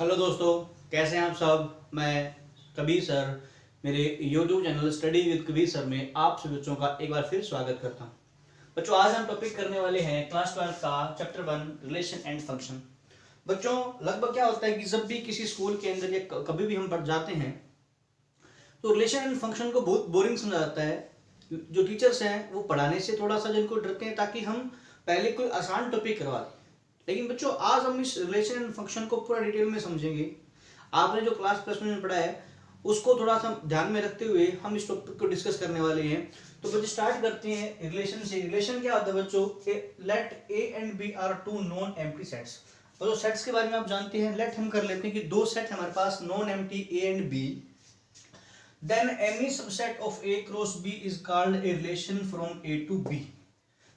Hello दोस्तों, कैसे हैं आप सब। मैं कबीर सर मेरे YouTube channel study with Kabir sir में आप सभी बच्चों का एक बार फिर स्वागत करता हूं। बच्चों, आज हम टॉपिक करने वाले हैं क्लास 12 का चैप्टर 1 रिलेशन एंड फंक्शन। बच्चों, लगभग क्या होता है कि जब भी किसी स्कूल के अंदर या कभी भी हम पढ़ जाते हैं तो रिलेशन एंड फंक्शन को बहुत बोरिंग समझा जाता है। जो टीचर्स हैं वो पढ़ाने से थोड़ा सा जिनको डरते हैं ताकि हम पहले कोई आसान टॉपिक करवा दें। लेकिन बच्चों, आज हम इस रिलेशन एंड फंक्शन को पूरा डिटेल में समझेंगे। आपने जो क्लास प्लस में पढ़ा है उसको थोड़ा सा ध्यान में रखते हुए हम इस टॉपिक को डिस्कस करने वाले हैं। तो बच्चे स्टार्ट करते हैं रिलेशन से। रिलेशन क्या होता है बच्चों? Let A and B are two non empty sets. तो सेट्स के बारे में आप जानते हैं। लेट हम कर लेते हैं कि दो सेट हमारे पास non empty A and B, then any subset of A cross B is called a relation from A to B.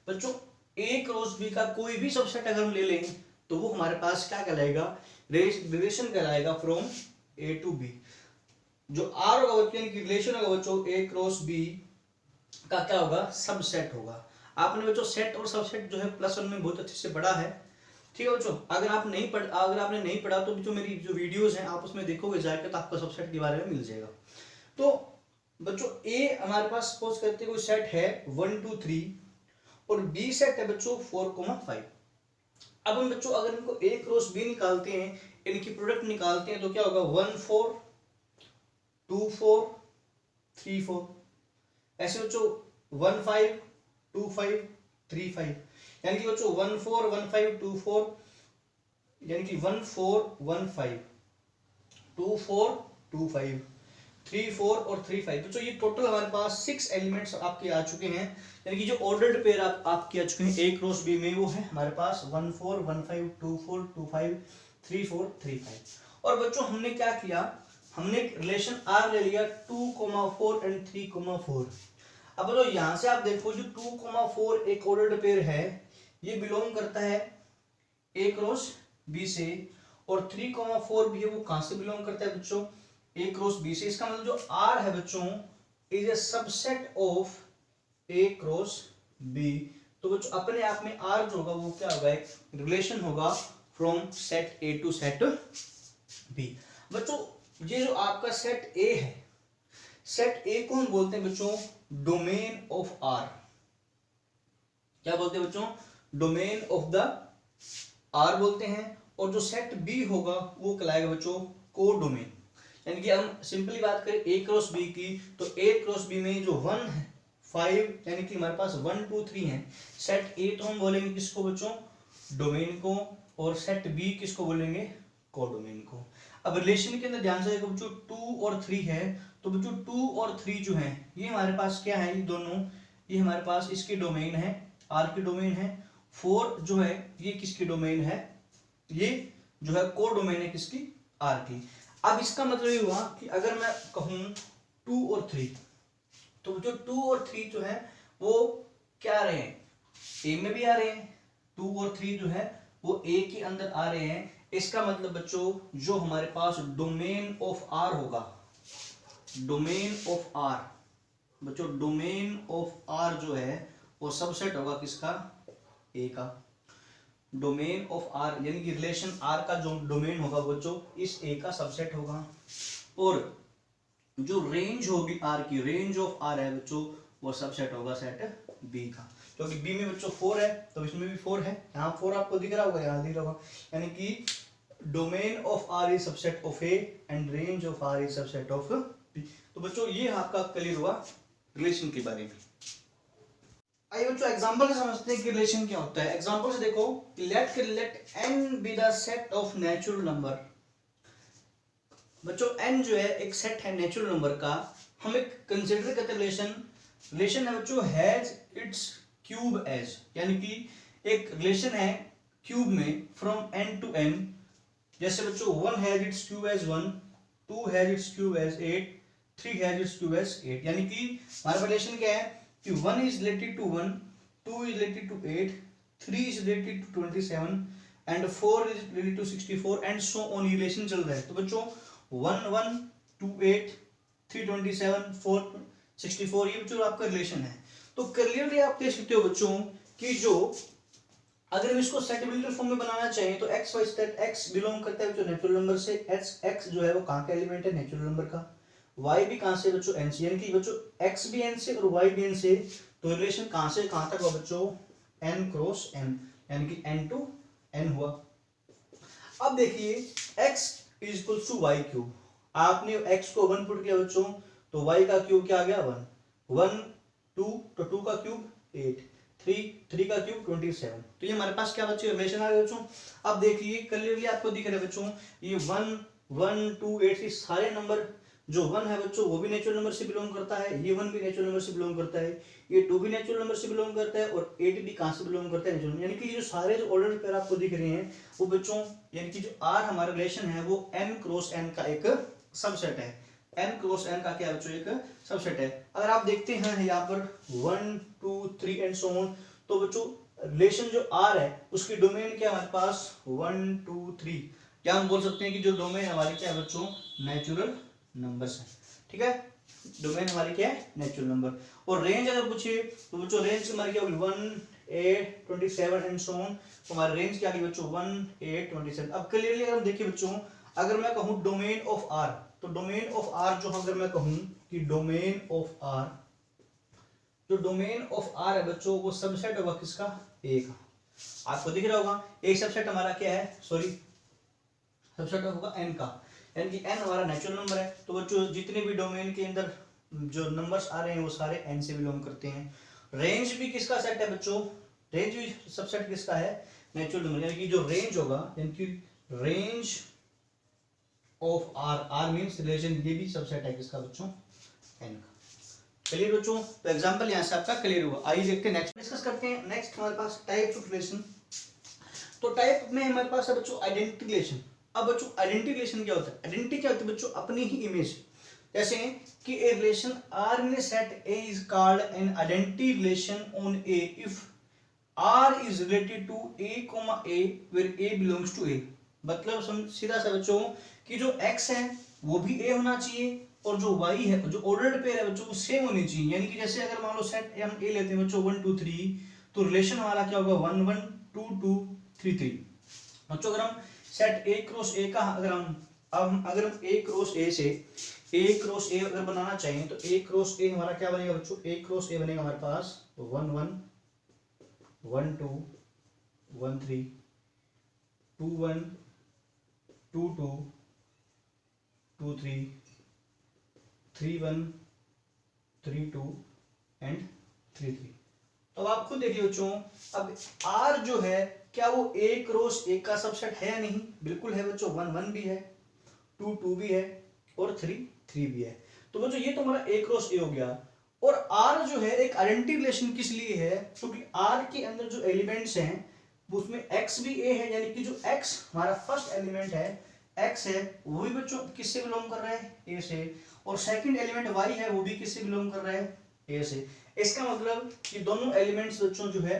बच्चों, ए क्रॉस बी का कोई भी सबसेट अगर हम ले लें तो वो हमारे पास क्या कहलाएगा? रिलेशन कहलाएगा फ्रॉम ए टू बी। जो आर होगा बच्चों यानी कि रिलेशन होगा बच्चों ए क्रॉस बी का क्या होगा? सबसेट होगा। आपने बच्चों सेट और सबसेट जो है प्लस वन में बहुत अच्छे से पढ़ा है, ठीक है बच्चों। अगर आपने नहीं पढ़ा तो जो मेरी जो वीडियोस हैं आप उसमें देखोगे जाकर तो आपको सबसेट के बारे में मिल जाएगा। तो बच्चों ए हमारे पास सपोज करते कोई सेट है 1 2 3 और बी सेट है बच्चों 4,5। अब हम बच्चों अगर इनको ए क्रॉस बी निकालते हैं, इनकी प्रोडक्ट निकालते हैं तो क्या होगा? 1 4 2 4 3 4। ऐसे बच्चों 1 5 2 5 3 5, यानी कि बच्चों 1 4 1 5 2 4, यानी कि 1 4 1 5 2 4 2 5 3 4 और 3 5। बच्चों ये टोटल हमारे पास 6 एलिमेंट्स आपके आ चुके हैं, यानी कि जो ऑर्डर्ड पेयर आपके आ चुके हैं ए क्रॉस बी में वो है हमारे पास 1 4 1 5 2 4 2 5 3 4 3 5। और बच्चों हमने क्या किया? हमने रिलेशन आर ले लिया 2,4 एंड 3,4। अब बच्चों यहां से आप देखो जो 2,4 एक ऑर्डर्ड पेयर है ये बिलोंग करता है ए क्रॉस बी से, और 3,4 भी है वो कहां से बिलोंग करता है बच्चों? ए क्रॉस बी से। इसका मतलब जो आर है बच्चों is a subset of A cross B. तो बच्चों अपने आप में आर जो होगा वो क्या होगा? एक रिलेशन होगा from set A to set B. बच्चों ये जो आपका सेट ए है, सेट ए को हम बोलते हैं बच्चों डोमेन ऑफ आर। क्या बोलते हैं बच्चों? डोमेन ऑफ द आर बोलते हैं। और जो सेट बी होगा वो कहलाएगा बच्चों को डोमेन। यानी कि हम सिंपली बात करें ए क्रॉस बी की तो ए क्रॉस बी में जो 1 है 5 यानी कि हमारे पास 1 2 3 है। सेट ए तो हम बोलेंगे किसको बच्चों? डोमेन को। और सेट बी किसको बोलेंगे? कोडोमेन को। अब रिलेशन के अंदर ध्यान से देखो बच्चों 2 और 3 है, तो बच्चों 2 और 3 जो है ये हमारे पास क्या है? ये दोनों ये हमारे पास इसकी डोमेन है, आर की डोमेन है। 4 जो है ये किसकी डोमेन है? ये जो है कोडोमेन है किसकी? आर की। अब इसका मतलब ये हुआ कि अगर मैं कहूं 2 और 3 तो जो 2 और 3 जो है वो क्या आ रहे हैं? ए में भी आ रहे हैं। 2 और 3 जो है वो ए के अंदर आ रहे हैं। इसका मतलब बच्चों जो हमारे पास डोमेन ऑफ आर होगा, डोमेन ऑफ आर बच्चों डोमेन ऑफ आर जो है वो सबसेट होगा किसका? ए का। डोमेन ऑफ आर यानी कि रिलेशन आर का जो डोमेन होगा बच्चों इस ए का सबसेट होगा। और जो रेंज होगी आर की, रेंज ऑफ आर है बच्चों वो सबसेट होगा सेट बी का। क्योंकि बी में बच्चों 4 है तो इसमें भी 4 है। यहाँ 4 आपको दिख रहा होगा, यहाँ दिख रहा होगा। यानी कि domain of R is subset of A and range of R is subset of B. तो बच्चों ये आपका क्लियर हुआ रिलेशन के बारे में। आइए बच्चों एग्जांपल से समझते हैं कि रिलेशन क्या होता है। एग्जांपल से देखो, let n be the set of natural number. बच्चों n जो है एक सेट है नेचुरल नंबर का। हम एक कंसीडर करते हैं रिलेशन है बच्चों हैज इट्स क्यूब एज, यानी कि एक रिलेशन है क्यूब में फ्रॉम n टू n। जैसे बच्चों 1 has its cube as 1, 2 has its cube as 8, 3 has its cube as 8। यानी कि हमारा रिलेशन क्या है कि 1 is related to 1, 2 is related to 8, 3 is related to 27 and 4 is related to 64 and so on। Relation चल रहा है। तो बच्चों 1 1 2 8 3 27 4 64 ये बच्चों आपका रिलेशन है। तो क्लियरली आप देख सकते हो बच्चों कि जो अगर हम इसको सेटिबिलिटी फॉर्म में बनाना चाहें तो x y set x belong करता है बच्चों नेचुरल नंबर से, एक्स जो है वो कहाँ का एलिमेंट है, नेचुरल नंबर का। वाई भी कहाँ से बच्चों, एन से, यानी कि बच्चों एक्स भी एन से और वाई भी एन से, तो रिलेशन कहाँ से कहाँ तक हुआ बच्चों, एन क्रॉस एन, यानी कि एन टू एन हुआ। अब देखिए x is equal to y cube, आपने x को 1 पुट किया बच्चों, तो y का क्यूब क्या आ गया 1, 1 2 तो 2 का क्यूब 8, 3 का क्यूब 27, तो ये हमारे पास क्या बच्चे रिलेशन आ गया बच्चों। अब देखिए क्लियरली आपको दिख रहा है बच्चों, ये 1 1 2 8 सारे नंबर, जो 1 है बच्चों वो भी नेचुरल नंबर से बिलोंग करता है, ये 1 भी नेचुरल नंबर से बिलोंग करता है, ये 2 भी नेचुरल नंबर से बिलोंग करता है, और 8 भी कहां से बिलोंग करता है, नेचुरल, यानी कि ये जो सारे जो ऑर्डर पेयर आपको दिख रहे हैं वो बच्चों, यानी कि जो आर हमारा रिलेशन है वो n क्रॉस n का एक सबसेट है, n क्रॉस n का क्या बच्चों एक सबसेट है। अगर आप देखते हैं यहाँ पर 1 2 3 एंड सो ऑन, तो बच्चों रिलेशन जो r है उसकी डोमेन क्या है हमारे पास 1 2 3, क्या हम बोल सकते हैं कि जो डोमेन हमारी क्या है बच्चों, नेचुरल नंबर्स है, ठीक है, डोमेन हमारी क्या है, नेचुरल नंबर। और रेंज अगर पूछिए तो बच्चों रेंज हमारी क्या होगी 1 8 27 एंड सो ऑन, तो हमारी रेंज क्या होगी बच्चों 1 8 27। अब क्लियरली अगर हम देखिए बच्चों, अगर मैं कहूं डोमेन ऑफ आर, तो डोमेन ऑफ आर जो अगर मैं कहूं कि डोमेन ऑफ आर, जो डोमेन ऑफ आर है बच्चों वो सबसेट होगा किसका, ए का, आपको दिख रहा होगा एक सबसेट हमारा क्या है, सॉरी सबसेट होगा एन का, यानी कि एन हमारा नेचुरल नंबर है, तो बच्चों जितने भी डोमेन के अंदर जो नंबर्स आ रहे हैं वो सारे एन से बिलोंग करते हैं। रेंज भी किसका सेट है बच्चों, रेंज भी सबसेट किसका है, नेचुरल नंबर, यानी कि जो रेंज होगा, यानी कि range of R, R means relation, ये भी सबसेट है किसका बच्चों, एन का। क्लियर बच्चों, तो एग्जांपल यहां से आपका क्लियर हुआ। आइए देखते हैं नेक्स्ट, डिस्कस करते हैं नेक्स्ट हमारे पास टाइप्स ऑफ रिलेशन। तो टाइप में हमारे पास है बच्चों आइडेंटिटी रिलेशन। अब बच्चों आइडेंटिटी रिलेशन क्या होता है, आइडेंटिटी क्या होती है बच्चों, अपनी ही इमेज, जैसे कि a relation R in a set A is called an identity relation on A if R is related to A comma A where A belongs to A. मतलब सीधा सा बच्चों कि जो x है वो भी a होना चाहिए, और जो y है जो ऑर्डर्ड पेयर है बच्चों वो सेम होनी चाहिए, यानी कि जैसे अगर मान लो सेट हम a लेते हैं बच्चों 1 2 3, तो रिलेशन हमारा क्या होगा 1 1 2 2 3 3। बच्चों अगर हम सेट a क्रॉस a का अगर हम a क्रॉस a से a क्रॉस a अगर बनाना चाहें तो a क्रॉस a हमारा क्या बनेगा बच्चों, a क्रॉस a बनेगा हमारे पास 1 1 1 2 1 3 2 1 2 2 2 3 3 1 3 2 एंड 3 3। तो आप खुद देखिए बच्चों, अब R जो है क्या वो A क्रॉस A का सबसेट है या नहीं, बिल्कुल है बच्चों, 1 1 भी है, 2 2 भी है, और 3 3 भी है। तो बच्चों ये तो हमारा A क्रॉस A हो गया। और R जो है एक आइडेंटिटी रिलेशन किस लिए है, क्योंकि R के अंदर जो एलिमेंट्स हैं उसमें X भी A है, यानी कि जो X हमारा फर्स्ट एलिमेंट है X है वो भी बच्चों किससे बिलोंग कर रहा है, A से, और सेकंड एलिमेंट Y है वो भी किससे बिलोंग कर रहा है, A से। इसका मतलब कि दोनों एलिमेंट्स बच्चों जो है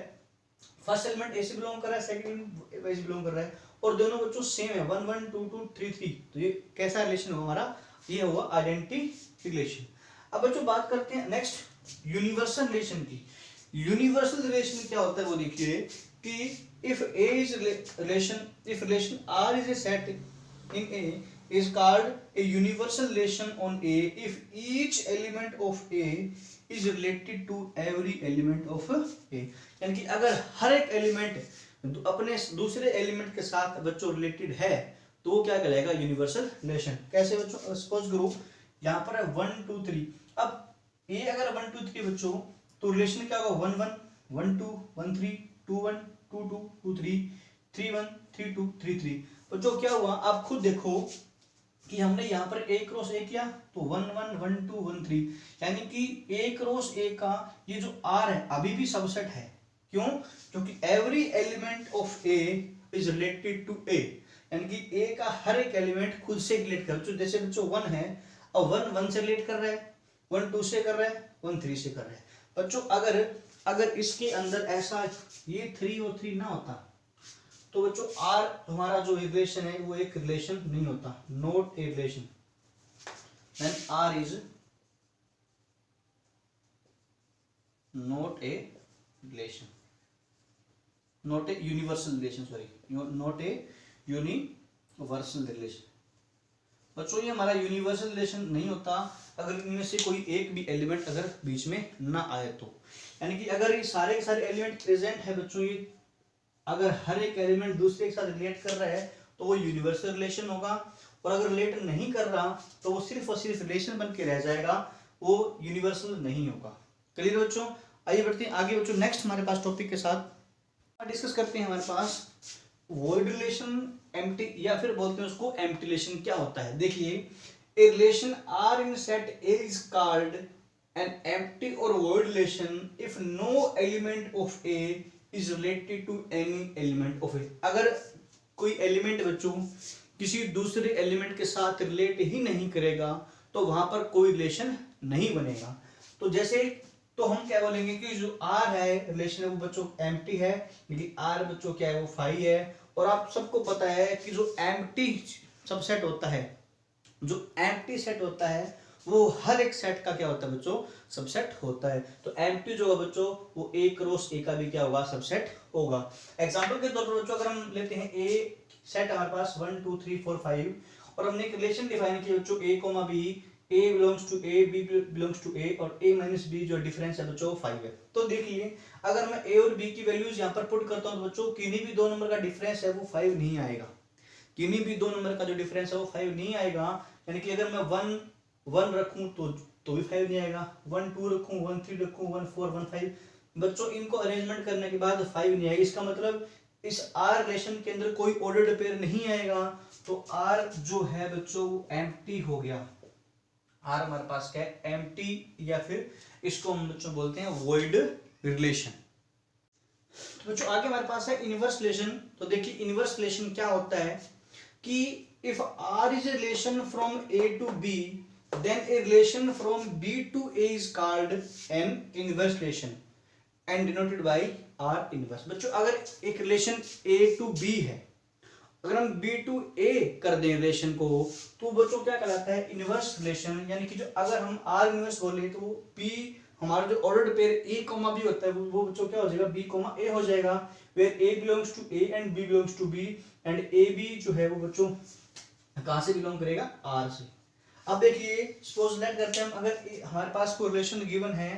फर्स्ट एलिमेंट A से बिलोंग कर रहा है, सेकंड एलिमेंट Y से बिलोंग कर रहा है, और दोनों बच्चों सेम है 1 1 2 2 3 3। तो ये कैसा रिलेशन हुआ हमारा, ये हुआ आइडेंटिटी रिलेशन। अब बच्चों बात करते हैं नेक्स्ट यूनिवर्सल रिलेशन की। यूनिवर्सल रिलेशन क्या होता है वो देखिए कि if A is relation, if relation R is a set in A is called a universal relation on A if each element of A is related to every element of A। यानी कि अगर हर एक element अपने दूसरे element के साथ बच्चों related है तो वो क्या कहलाएगा, यूनिवर्सल रिलेशन। कैसे बच्चों, सपोज करो यहाँ पर है 1 2 3, अब A अगर 1 2 3 बच्चों तो रिलेशन क्या होगा 1 1 1 2 1 3 2 1 2 2 2 3 3 1 3 2 3 3। बच्चों क्या हुआ आप खुद देखो कि हमने यहाँ पर A क्रॉस A किया तो 1 1 1 2 1 3, यानी कि A क्रॉस A का ये जो R है अभी भी सबसेट है। क्यों, क्योंकि every element of A is related to A, यानी कि A का हर एक एलिमेंट खुद से रिलेट कर, जैसे बच्चों 1 है और 1 1 से रिलेट कर रहा है, 1 2 से कर रहा है, 1 3 से कर रहा है। बच्चों अगर इसके अंदर ऐसा ये 3 और 3 ना होता तो बच्चों R हमारा जो रिलेशन है वो एक रिलेशन नहीं होता, not a relation, then R is not a relation. Not a universal relation, sorry, not a universal relation. बच्चों ये हमारा यूनिवर्सल रिलेशन नहीं होता अगर इनमें से कोई एक भी एलिमेंट अगर बीच में ना आए तो, यानी कि अगर ये सारे के सारे एलिमेंट प्रेजेंट है बच्चों, ये अगर हर एक एलिमेंट दूसरे के साथ रिलेट कर रहा है तो वो यूनिवर्सल रिलेशन होगा, और अगर रिलेट नहीं कर रहा तो वो सिर्फ और सिर्फ रिलेशन बन के रह जाएगा, वो यूनिवर्सल नहीं होगा। क्लियर बच्चों? आइए बढ़ते हैं आगे बच्चों, नेक्स्ट हमारे पास टॉपिक के साथ डिस्कस करते हैं। हमारे पास वॉइड रिलेशन, एम्प्टी, या फिर बोलते हैं उसको एम्प्टी रिलेशन क्या होता है। देखिए, a relation R in set A is called an empty or void relation if no element of A is related to any element of A. अगर कोई एलिमेंट बच्चों किसी दूसरे एलिमेंट के साथ रिलेट ही नहीं करेगा तो वहां पर कोई रिलेशन नहीं बनेगा। तो जैसे, तो हम क्या बोलेंगे कि जो आर है रिलेशन है वो बच्चों एम्प्टी है, लेकिन आर बच्चों क्या है वो फाई है। और आप सबको पता है कि जो एम्प्टी सबसेट होता है, जो एम्प्टी सेट होता है वो हर एक सेट का क्या होता है बच्चों, सबसेट होता है। तो एम्प्टी जो होगा बच्चों वो ए क्रॉस ए का भी क्या होगा, सबसेट होगा। एग्जांपल के तौर पर बच्चों अगर हम लेते हैं ए सेट हमारे पास 1 2 3 4 5, और हमने एक रिलेशन डिफाइन किया बच्चों A comma B, A belongs to A, B belongs to A, और A minus B जो डिफरेंस है बच्चों 5 है। तो देखिए, अगर मैं A और B की वैल्यूज यहाँ पर पुट करता हूँ तो बच्चों किन्हीं भी दो नंबर का डिफरेंस है वो 5 नहीं आएगा, किन्हीं भी दो नंबर का जो डिफरेंस है वो 5 नहीं आएगा। यानी कि अगर मैं 1 रखूँ तो भी 5 नहीं आएगा, 1 2 रखूँ, 1 3 रखूँ, 1 4 1 5, बच्चों इनको अरेंजमेंट करने के बाद 5 नहीं आएगा। इसका मतलब इस आर रिलेशन के अंदर कोई ऑर्डर्ड पेयर नहीं आएगा, तो आर जो है बच्चों एम्प्टी हो गया। आर हमारे पास क्या है, एम्प्टी, या फिर इसको हम बच्चों बोलते हैं वॉइड रिलेशन। तो बच्चों आगे हमारे पास है इनवर्स रिलेशन। तो देखिए इनवर्स रिलेशन क्या होता है कि if R is a relation from A to B then a relation from B to A is called an inverse relation and denoted by R inverse. बच्चों अगर एक रिलेशन ए टू बी है, अगर हम B टू A कर दें relation को, तो बच्चों क्या कहलाता है, इनवर्स रिलेशन। यानी कि जो अगर हम R इनवर्स बोले तो B हमारा जो ordered pair A comma B होता है वो बच्चों क्या हो जाएगा, B कोमा A हो जाएगा, where A belongs to A and B belongs to B, and AB जो है वो बच्चों कहां से बिलोंग करेगा, R से। अब देखिए सपोज लेट करते हैं हम, अगर हमारे पास कोई रिलेशन गिवन है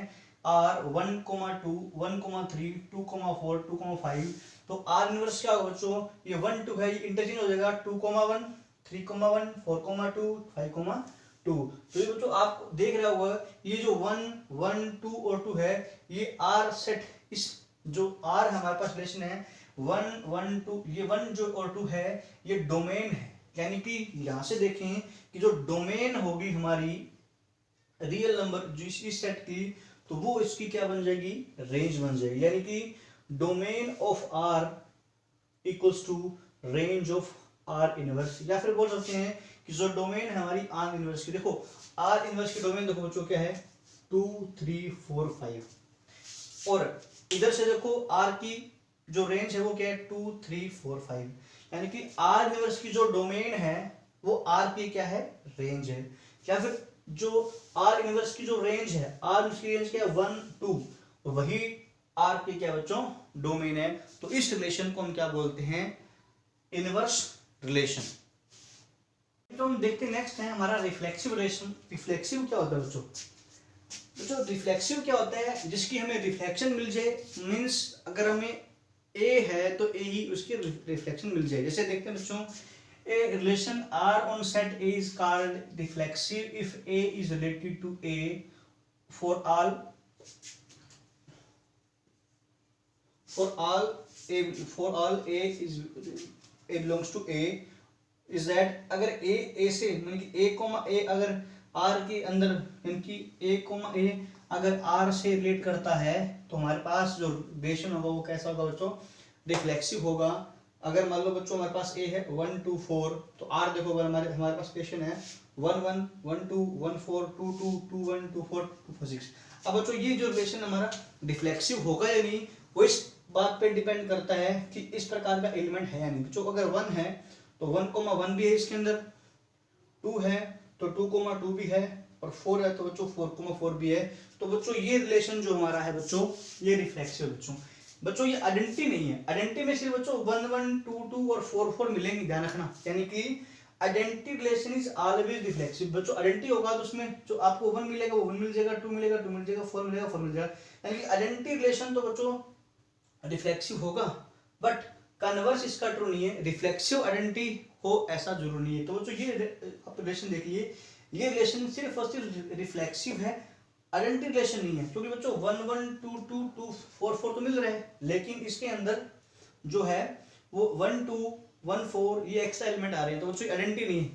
R 1, 2, 1, 3, 2, 4, 2, 5, तो आर इनवर्स क्या होगा बच्चों, ये 1 2 है, ये इंटरचेंज हो जाएगा 2, 1, 3, 1, 4, 2, 5, 2। तो ये बच्चों आप देख रहे होगा ये जो 1 1 2 और 2 है ये आर सेट, इस जो आर हमारे पास रिलेशन है 1 1 2, ये 1 जो और 2 है ये डोमेन है। यानी कि यहां से देखें कि जो डोमेन होगी हमारी रियल नंबर जो इस सेट की, तो वो इसकी क्या बन जाएगी, रेंज बन जाएगी। यानी कि domain of R equals to range of R inverse, या फिर बोल सकते हैं कि जो डोमेन है हमारी आर इनवर्स की, देखो आर इनवर्स की डोमेन देखो बच्चों क्या है 2 3 4 5, और इधर से देखो आर की जो रेंज है वो क्या है 2 3 4 5, यानी कि आर इनवर्स की जो डोमेन है वो आर की क्या है, रेंज है। या फिर जो आर इनवर्स की जो रेंज है, आर की रेंज क्या है 1 2, वही आर की क्या बच्चों, डोमेन है। तो इस रिलेशन को हम क्या बोलते हैं, इनवर्स रिलेशन। तो हम देखते हैं नेक्स्ट है हमारा रिफ्लेक्सिव रिलेशन। रिफ्लेक्सिव क्या होता है बच्चों, बच्चों रिफ्लेक्सिव क्या होता है, जिसकी हमें रिफ्लेक्शन मिल जाए, मींस अगर हमें ए है तो ए ही उसकी रिफ्लेक्शन मिल जाए। जैसे देखते हैं बच्चों, a relation R on set A is called reflexive if A is related to A for all A is A belongs to A is that अगर A से यानी कि A कोमा A अगर R के अंदर यानी कि A कोमा A अगर R से रिलेट करता है तो हमारे पास जो रिलेशन होगा वो कैसा होगा बच्चों, रिफ्लेक्सिव होगा। अगर मान लो बच्चों हमारे पास A है 1 2 4, तो R देखो अगर हमारे पास रिलेशन है 1 1 1 2 1 4 2 2 2 1 2 4 2 4 6। अब बच्चों ये जो रिलेशन हमारा रिफ्लेक्सिव होगा या नहीं वो इस बात पे डिपेंड करता है कि इस प्रकार का एलिमेंट है या नहीं। बच्चों अगर 1 है तो 1, 1 भी है इसके अंदर, 2 है तो 2, 2 भी है, और 4 है तो बच्चों 4, 4 भी है। तो बच्चों ये रिलेशन जो हमारा है बच्चों ये रिफ्लेक्सिव बच्चों। बच्चों ये आइडेंटिटी नहीं है, आइडेंटिटी में सिर्फ बच्चों 1 1 2 2 और 4 4 मिलेंगे, ध्यान रखना। यानी कि identity relation is always reflexive. बच्चों आइडेंटिटी होगा तो उसमें जो आपको 1 मिलेगा वो 1 मिल जाएगा, 2 मिलेगा 2 मिल जाएगा, 4 मिलेगा 4 मिल जाएगा। यानी कि आइडेंटिटी रिलेशन तो बच्चों रिफ्लेक्सिव होगा, बट कन्वर्स इसका ट्रू नहीं है, रिफ्लेक्सिव आइडेंटिटी हो ऐसा जरूर नहीं है। तो बच्चों ये आप रिलेशन देखिए, ये रिलेशन सिर्फ और सिर्फ रिफ्लेक्सिव है, आइडेंटिटी रिलेशन नहीं है। क्योंकि बच्चों 1 1 2 2 2 4 4 तो मिल रहे हैं, लेकिन इसके अंदर जो है वो 1 2 1 4 ये एक्स्ट्रा एलिमेंट आ रहे हैं, तो बच्चों आइडेंटिटी नहीं है।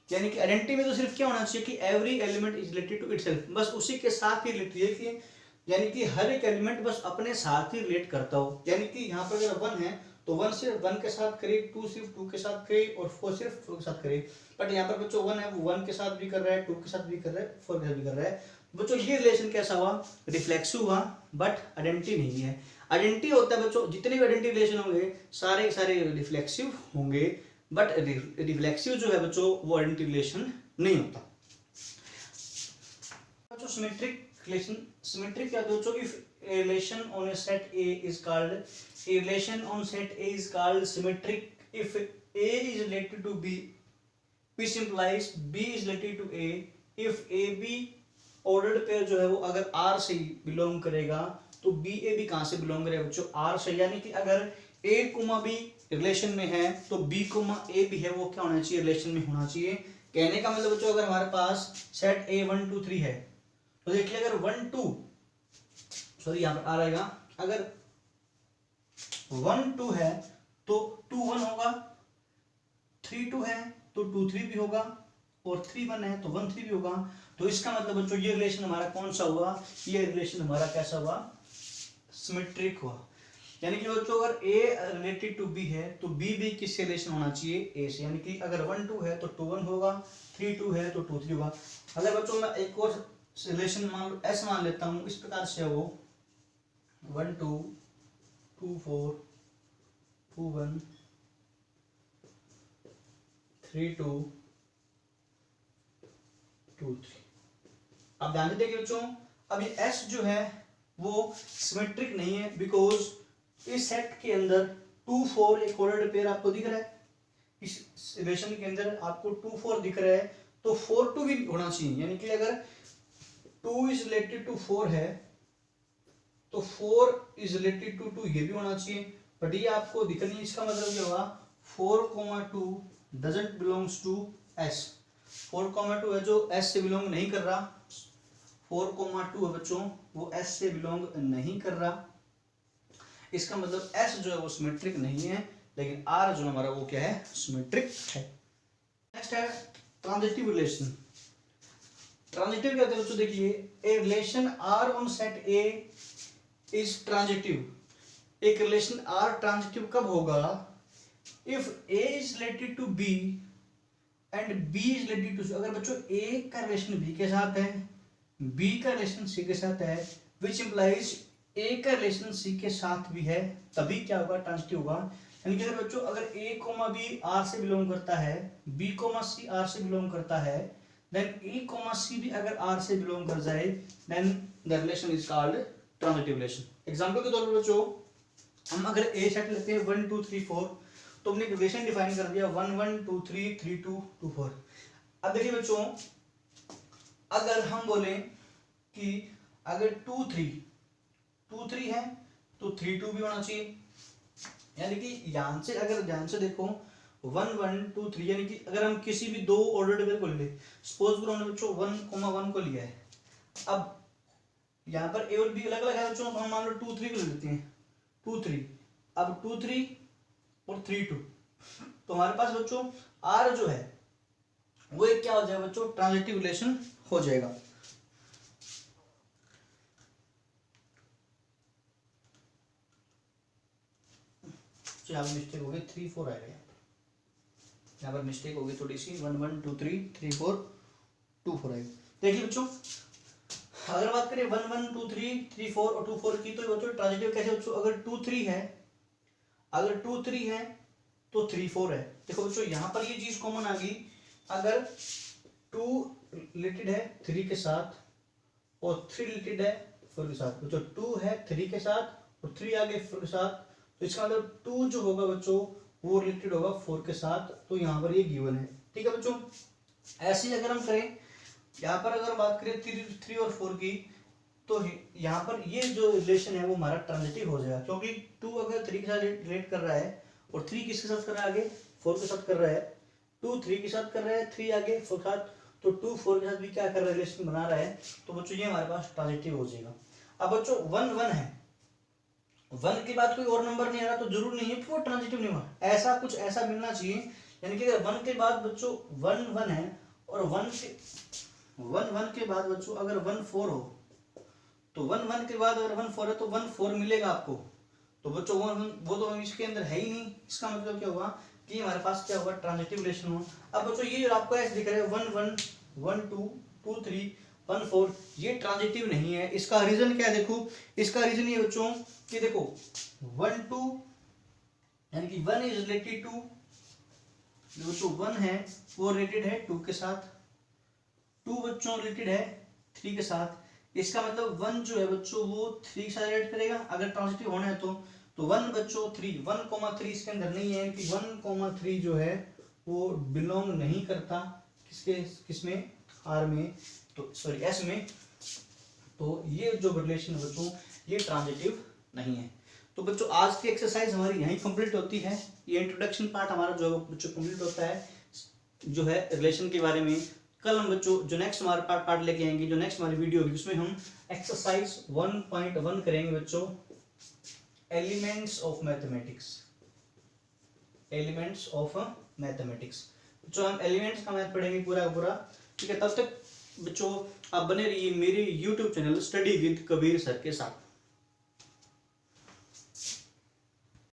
यानी कि आइडेंटिटी में तो सिर्फ क्या होना चाहिए कि every element is related to itself, बस उसी के साथ ही रिलेटेड है कि यानी कि हर एक एलिमेंट बस अपने साथ ही रिलेट करता हो। यानी कि यहाँ पर अगर 1 है तो 1 सिर्फ 1 के साथ करे, 2 सिर्फ 2 के साथ करे और 4 सिर्फ 4 के साथ करे। बट यहाँ पर बच्चों 1 है वो 1 के साथ भी कर रहा है, 2 के साथ भी कर रहा है, 4 के साथ भी कर रहा है। बच्चों ये रिलेशन कैसा हुआ, रिफ्लेक्सिव हुआ, बट आइडेंटिटी नहीं है। आइडेंटिटी होता है बच्चों, जितने भी आइडेंटिटी रिलेशन होंगे सारे सारे रिफ्लेक्सिव होंगे, बट रिफ्लेक्सिव जो है बच्चों वो आइडेंटिटी रिलेशन नहीं होता। बच्चों सिमेट्रिक रिलेशन, सिमेट्रिक क्या होता है बच्चों, if a relation on a set A is called, a relation on set A is called symmetric if A is related to B, which implies B is related to A if AB ordered pair जो है वो अगर R से belong करेगा तो BAB कहाँ से belong करेगा बच्चों, R से। यानी कि अगर A, B रिलेशन में है तो B, A भी है वो क्या होना चाहिए, रिलेशन में होना चाहिए। कहने का मतलब बच्चों अगर हमारे पास सेट A 1 2 3 है तो देखिए अगर 1 2 सॉरी यहाँ पर आ रहेगा, अगर 1 2 है तो 2 1 होगा, 3 2 है तो 2 3 भी होगा, और 3 1 है तो 1 3 भी होगा। तो इसका मतलब बच्चों ये रिलेशन हमारा कौन सा हुआ, ये रिलेशन हमारा कैसा हुआ, सिमेट्रिक हुआ। यानी कि बच्चों अगर A रिलेटेड टू B है तो B भी किससे रिलेशन होना चाहिए, A से। यानी कि अगर 1 2 है तो 2 1 होगा, 3 2 है तो 2 3 होगा। अगर बच्चों मैं एक और रिलेशन मान लो S मान लेता हूँ, इस प्रकार से वो 1 2 2 4 2 1 3 2 2 3। अब ध्यान से देखिए बच्चों, अब ये S जो है वो सिमेट्रिक नहीं है, बिकॉज इस सेट के अंदर 2 4 एक ऑर्डर्ड पेयर आपको दिख रहा है, इस रिलेशन के अंदर आपको 2 4 दिख रहा है तो 4 2 भी होना चाहिए। यानी कि अगर 2 इज रिलेटेड टू 4 है तो 4 इज रिलेटेड टू 2 ये भी होना चाहिए, बट ये आपको दिख नहीं। इसका मतलब क्या हुआ, 4 2 डजंट बिलोंग्स टू S। 4 2 है जो S से बिलोंग नहीं कर रहा, 4 2 है बच्चों वो S से बिलोंग नहीं कर रहा। इसका मतलब S जो है वो सिमेट्रिक नहीं है, लेकिन R जो हमारा वो क्या है, सिमेट्रिक है। नेक्स्ट है ट्रांजिटिव रिलेशन। ट्रांजिटिव क्या होता है बच्चों, देखिए a relation R on set A is transitive. एक रिलेशन R ट्रांजिटिव कब होगा, if A is related to B and B is related to C। अगर बच्चों A का रिलेशन B के साथ है, B का रिलेशन C के साथ है, विच इंप्लाइज A का रिलेशन C के साथ भी है, तभी क्या होगा, ट्रांजिटिव होगा। यानी कि अगर बच्चों अगर A, B R से बिलोंग करता है, B, C R से बिलोंग करता है, देन A, C भी अगर R से बिलोंग कर जाए, then the relation is called transitive relation. Example के तौर पर बच्चों हम अगर A सेट लेते हैं 1 2 3 4, तो हमने रिलेशन डिफाइन कर दिया 1 1 2 3 3 2 2 4। अब देखिए बच्चों अगर हम बोलें कि अगर 2 3 है तो 3 2 भी होना चाहिए। यानी कि यहाँ से अगर ध्यान से देखो 1 1 2 3, यानी कि अगर हम किसी भी दो ऑर्डर्ड पेयर को ले, सपोज करो हमने बच्चों 1 1 को लिया है, अब यहाँ पर A और B अलग अलग है बच्चों, हम मान लो 2 3 को ले लेते हैं, 2 3, अब 2 3 और 3 2, तो हमारे पास बच्चों R जो है वो एक क्या हो जाएगा बच्चों, ट्रांजिटिव रिलेशन हो जाएगा। यहाँ पर मिस्टेक हो गई, 3 4 आएगा, यहाँ पर मिस्टेक हो गई थोड़ी सी, 1 1 2 3 3 4 2 4 आएगा। देखिए बच्चों अगर बात करें 1 1 2 3 3 4 और 2 4 की, तो बच्चों ट्रांजिटिव कैसे बच्चों, अगर 2 3 है, अगर 2 3 है तो 3 4 है। देखो बच्चों यहाँ पर ये चीज कॉमन आ गई, अगर 2 रिलेटेड है 3 के साथ और 3 रिलेटेड है 4 के साथ, बच्चों 2 है 3 के साथ और 3 आ गए 4 के साथ, तो इसका मतलब 2 जो होगा बच्चों वो रिलेटेड होगा 4 के साथ, तो यहाँ पर ये गिवन है। ठीक है बच्चों, ऐसे ही अगर हम करें यहाँ पर अगर बात करें 3 और 4 की, तो यहाँ पर ये जो रिलेशन है वो हमारा ट्रांजिटिव हो जाएगा, क्योंकि 2 अगर 3 के साथ रिलेट कर रहा है और 3 किसके साथ कर रहा है आगे 4 के साथ कर रहा है, 2 3 के साथ कर रहा है, 3 आगे 4 के साथ, तो 2 4 के साथ भी क्या कर रहा है रिलेशन बना रहा है, तो बच्चों ये हमारे पास ट्रांजिटिव हो जाएगा। अब बच्चों 1 1 है, 1 के बाद कोई और नंबर नहीं आ रहा तो जरूर नहीं है वो ट्रांजिटिव नहीं हुआ, ऐसा कुछ ऐसा मिलना चाहिए, यानी कि अगर 1 के बाद बच्चों 1 1 है और 1 1 के बाद बच्चों अगर 1 4 हो, तो 1 1 के बाद अगर 1 4 है तो 1 4 मिलेगा आपको, तो बच्चों वो तो इसके अंदर है ही नहीं, इसका मतलब क्या हुआ कि हमारे पास क्या हुआ ट्रांजिटिव रिलेशन हुआ। अब बच्चों ये आपको ऐसे दिख रहा है 1 1 1 2 2 3 1 4, ये ट्रांजिटिव नहीं है। इसका रीजन क्या है, देखो इसका रीजन ये बच्चों कि देखो 1 2 यानी कि 1 इज रिलेटेड टू, बच्चों 1 है वो रिलेटेड है 2 के साथ, 2 बच्चों रिलेटेड है 3 के साथ, इसका मतलब 1 जो है बच्चों वो 3 के साथ रिलेट करेगा अगर ट्रांजिटिव होना है तो 1 बच्चों 3 1,3 इसके अंदर नहीं है कि 1,3 जो है वो बिलोंग नहीं करता किसमें आर में, तो सॉरी एस में, तो ये जो रिलेशन बच्चों ये ट्रांजिटिव नहीं है। तो बच्चों आज की एक्सरसाइज हमारी यहीं कंप्लीट होती है, ये इंट्रोडक्शन पार्ट हमारा जो बच्चों कंप्लीट होता है जो है रिलेशन के बारे में। कल हम बच्चों जो नेक्स्ट हमारे पार्ट लेके आएंगे, जो नेक्स्ट हमारी वीडियो होगी उसमें हम एक्सरसाइज 1.1 करेंगे बच्चों, elements of mathematics, elements of mathematics. बच्चों हम एलिमेंट्स का मैथ पढ़ेंगे पूरा का पूरा, ठीक है। तब तक बच्चों आप बने रहिए मेरे YouTube channel study with Kabir sir के साथ।